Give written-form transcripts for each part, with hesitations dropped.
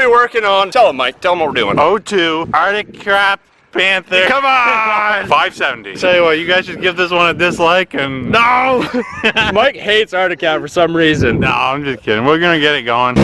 be working on, tell them, Mike, tell them what we're doing. O2 Arctic Crap Panther. Come on! 570. Tell you what, you guys should give this one a dislike and... No! Mike hates Arctic Cat for some reason. No, I'm just kidding. We're gonna get it going.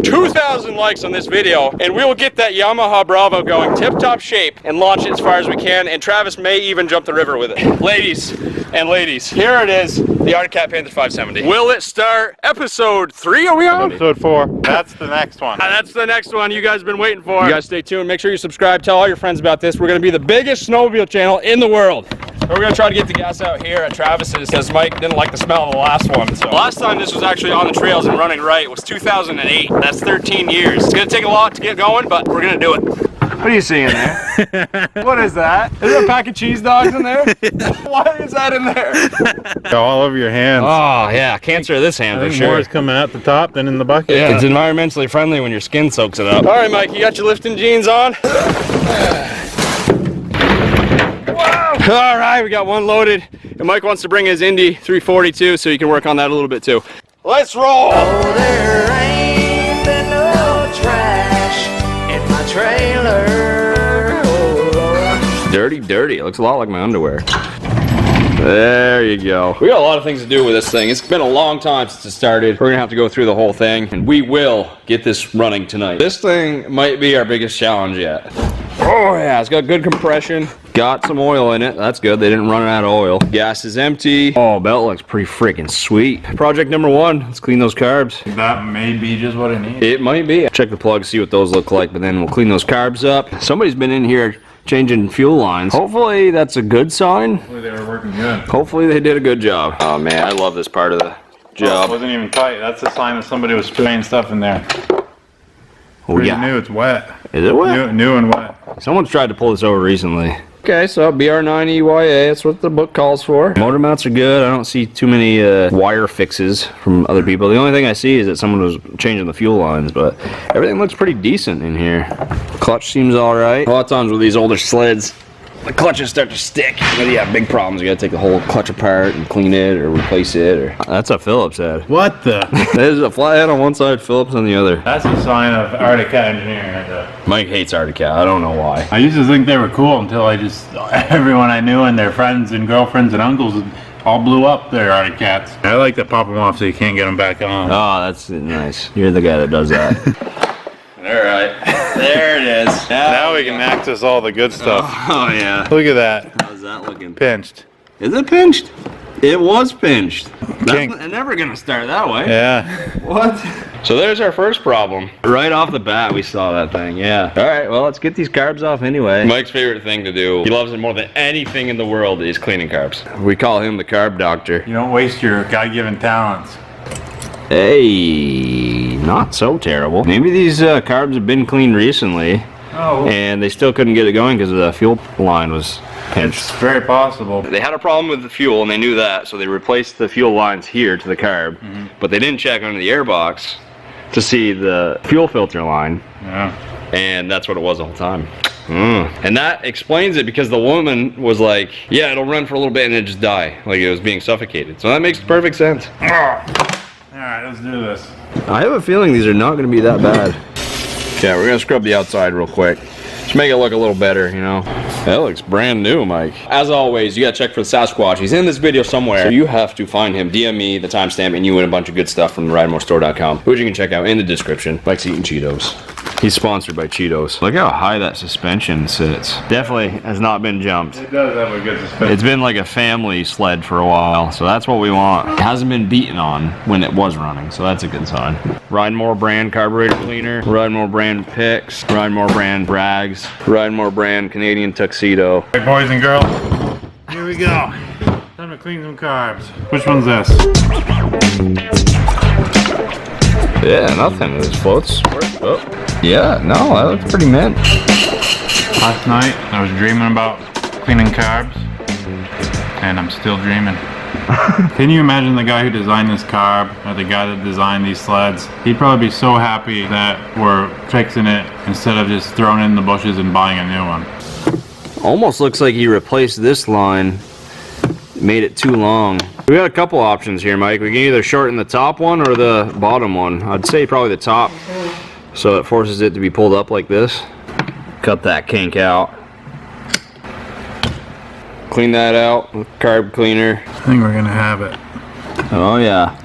2,000 likes on this video, and we will get that Yamaha Bravo going tip-top shape and launch it as far as we can, and Travis may even jump the river with it. Ladies and ladies, here it is, the Arctic Cat Panther 570. Will it start? Episode 3, are we on? Episode 4. That's the next one. That's the next one you guys have been waiting for. You guys stay tuned. Make sure you subscribe. Tell all your friends about this. We're going to be the biggest snowmobile channel in the world. We're going to try to get the gas out here at Travis's because Mike didn't like the smell of the last one. So last time this was actually on the trails and running right was 2008. That's 13 years. It's going to take a lot to get going, but we're going to do it. What are you seeing there? What is that? Is there a pack of cheese dogs in there? Why is that in there? All over your hands. Oh, yeah. Cancer of this hand for sure. More is coming out the top than in the bucket. Yeah, it's environmentally friendly when your skin soaks it up. All right, Mike, you got your lifting jeans on? All right, we got one loaded, and Mike wants to bring his Indy 342 so he can work on that a little bit too. Let's roll! Oh, there ain't been no trash in my trailer. Oh, Lord. Dirty, dirty. It looks a lot like my underwear. There you go. We got a lot of things to do with this thing. It's been a long time since it started. We're gonna have to go through the whole thing, and we will get this running tonight. This thing might be our biggest challenge yet. Oh yeah, it's got good compression. Got some oil in it. That's good. They didn't run out of oil. Gas is empty. Oh, belt looks pretty freaking sweet. Project number 1. Let's clean those carbs. That may be just what it needs. It might be. Check the plugs, see what those look like, but then we'll clean those carbs up. Somebody's been in here changing fuel lines. Hopefully that's a good sign. Hopefully they were working good. Hopefully they did a good job. Oh man, I love this part of the job. It wasn't even tight. That's a sign that somebody was spraying stuff in there. Oh Pretty yeah. new. It's wet. Is it wet? New and wet. Someone's tried to pull this over recently. Okay, so BR9EYA, that's what the book calls for. Motor mounts are good. I don't see too many wire fixes from other people. The only thing I see is that someone was changing the fuel lines, but everything looks pretty decent in here. Clutch seems alright. A lot of times with these older sleds, the clutches start to stick. But you have big problems. You gotta take the whole clutch apart and clean it or replace it. Or that's a Phillips head. What the? There's a flathead on one side, Phillips on the other. That's a sign of Arctic Cat engineering right there. Mike hates Arctic Cat. I don't know why. I used to think they were cool until everyone I knew and their friends and girlfriends and uncles all blew up their Arctic Cats. I like to pop them off so you can't get them back on. Oh, that's nice. You're the guy that does that. Alright. There it is. Now we can access all the good stuff. Oh, yeah. Look at that. How's that looking? Pinched. Is it pinched? It was pinched. Kink. That's never gonna start that way. Yeah. What? So there's our first problem. Right off the bat, we saw that thing. Yeah. All right. Well, let's get these carbs off anyway. Mike's favorite thing to do. He loves it more than anything in the world is cleaning carbs. We call him the carb doctor. You don't waste your God-given talents. Hey, not so terrible. Maybe these carbs have been cleaned recently. Oh. And they still couldn't get it going because the fuel line was pinched. It's very possible. They had a problem with the fuel and they knew that, so they replaced the fuel lines here to the carb, but they didn't check under the airbox to see the fuel filter line. Yeah. And that's what it was the whole time. And that explains it because the woman was like, yeah, it'll run for a little bit and it just die, like it was being suffocated. So that makes perfect sense. Alright, let's do this. I have a feeling these are not going to be that bad. Yeah, we're going to scrub the outside real quick. Just make it look a little better, you know. That looks brand new, Mike. As always, you got to check for the Sasquatch. He's in this video somewhere, so you have to find him. DM me the timestamp, and you win a bunch of good stuff from ridemoresstore.com, which you can check out in the description. Mike's eating Cheetos. He's sponsored by Cheetos. Look how high that suspension sits. Definitely has not been jumped. It does have a good suspension. It's been like a family sled for a while, so that's what we want. It hasn't been beaten on when it was running, so that's a good sign. Ridemore brand carburetor cleaner, Ridemore brand picks, Ridemore brand brags, Ridemore brand Canadian tuxedo. Hey boys and girls, here we go. Time to clean some carbs. Which one's this? Yeah, nothing. It just floats. Oh. Yeah, no, that looks pretty mint. Last night I was dreaming about cleaning carbs, and I'm still dreaming. Can you imagine the guy who designed this carb, or the guy that designed these sleds? He'd probably be so happy that we're fixing it instead of just throwing it in the bushes and buying a new one. Almost looks like he replaced this line made it too long. We got a couple options here, Mike. We can either shorten the top one or the bottom one. I'd say probably the top, so it forces it to be pulled up like this. Cut that kink out. Clean that out with carb cleaner. I think we're gonna have it. Oh yeah.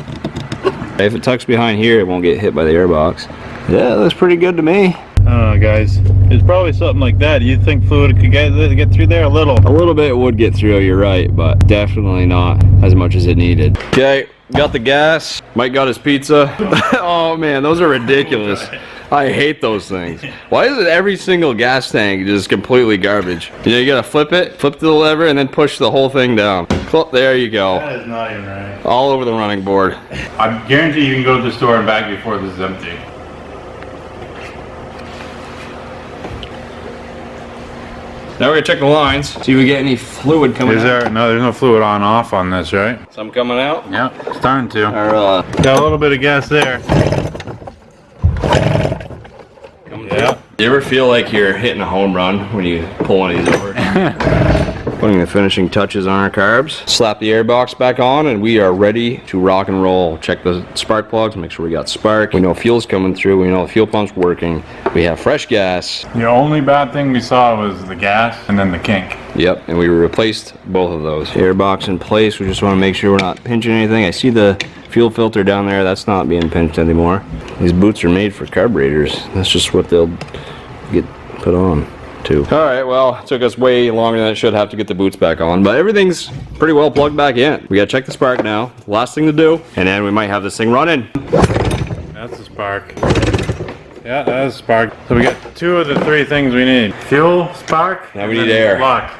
If it tucks behind here, it won't get hit by the airbox. Yeah, that looks pretty good to me. I don't know, guys. It's probably something like that. You think fluid could get through there a little? A little bit would get through, you're right, but definitely not as much as it needed. Okay, got the gas. Mike got his pizza. Oh man, those are ridiculous. I hate those things. Why is it every single gas tank just completely garbage? You know, you gotta flip to the lever, and then push the whole thing down. There you go. That is not even right. All over the running board. I guarantee you can go to the store and back before this is empty. Now we're gonna check the lines, see if we get any fluid coming out. No, there's no fluid on off on this, right? Some coming out? Yeah, it's starting to. Or, got a little bit of gas there. Yeah. You ever feel like you're hitting a home run when you pull one of these over? Putting the finishing touches on our carbs. Slap the airbox back on and we are ready to rock and roll. Check the spark plugs, make sure we got spark. We know fuel's coming through, we know the fuel pump's working. We have fresh gas. The only bad thing we saw was the gas and then the kink. Yep, and we replaced both of those. Airbox in place, we just want to make sure we're not pinching anything. I see the fuel filter down there, that's not being pinched anymore. These boots are made for carburetors. That's just what they'll get put on too. Alright, well, it took us way longer than it should have to get the boots back on, but everything's pretty well plugged back in. We gotta check the spark now, last thing to do, and then we might have this thing running. That's the spark. Yeah, that's a spark. So we got 2 of the 3 things we need. Fuel, spark, now we need air. Lock.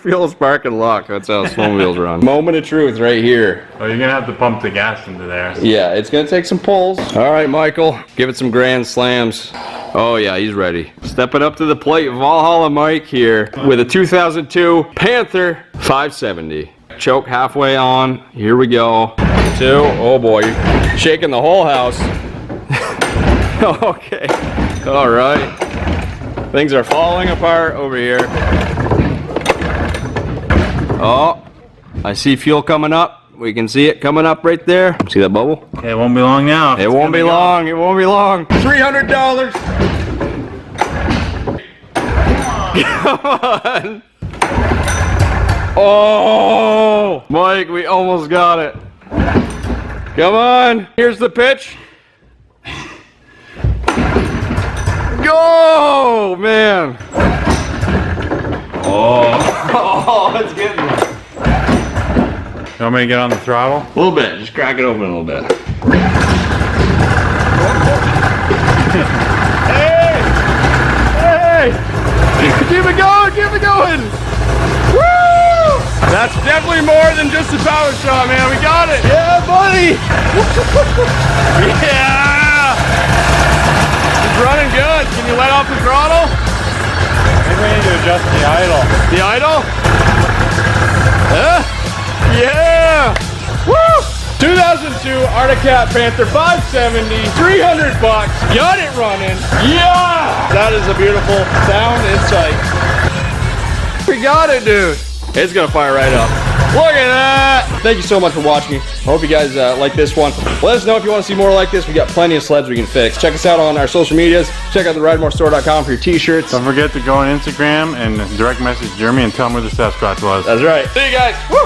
Fuel, spark, and lock. That's how snowmobiles run. Moment of truth right here. Oh, you're gonna have to pump the gas into there. Yeah, it's gonna take some pulls. All right, Michael, give it some grand slams. Oh yeah, he's ready. Stepping up to the plate, Valhalla Mike here with a 2002 Panther 570. Choke halfway on. Here we go. 2. Oh boy, you're shaking the whole house. Okay. All right. Things are falling apart over here. Oh, I see fuel coming up. We can see it coming up right there. See that bubble? Okay, it won't be long now. It won't be long. It won't be long. $300. Come on. Oh, Mike, we almost got it. Come on. Here's the pitch. Go, man. Oh, it's getting there. You want me to get on the throttle? A little bit. Just crack it open a little bit. Hey! Hey! Keep it going! Keep it going! Woo! That's definitely more than just a power shot, man. We got it! Yeah, buddy! Yeah! It's running good. Can you let off the throttle? Maybe we need to adjust the idle. The idle? Yeah! Woo! 2002 Arctic Cat Panther 570, 300 bucks. Got it running. Yeah! That is a beautiful sound and sight. We got it, dude. It's gonna fire right up. Look at that! Thank you so much for watching. I hope you guys like this one. Let us know if you want to see more like this. We got plenty of sleds we can fix. Check us out on our social medias. Check out the RideMoreStore.com for your t-shirts. Don't forget to go on Instagram and direct message Jeremy and tell him where the Sasquatch was. That's right. See you guys. Woo!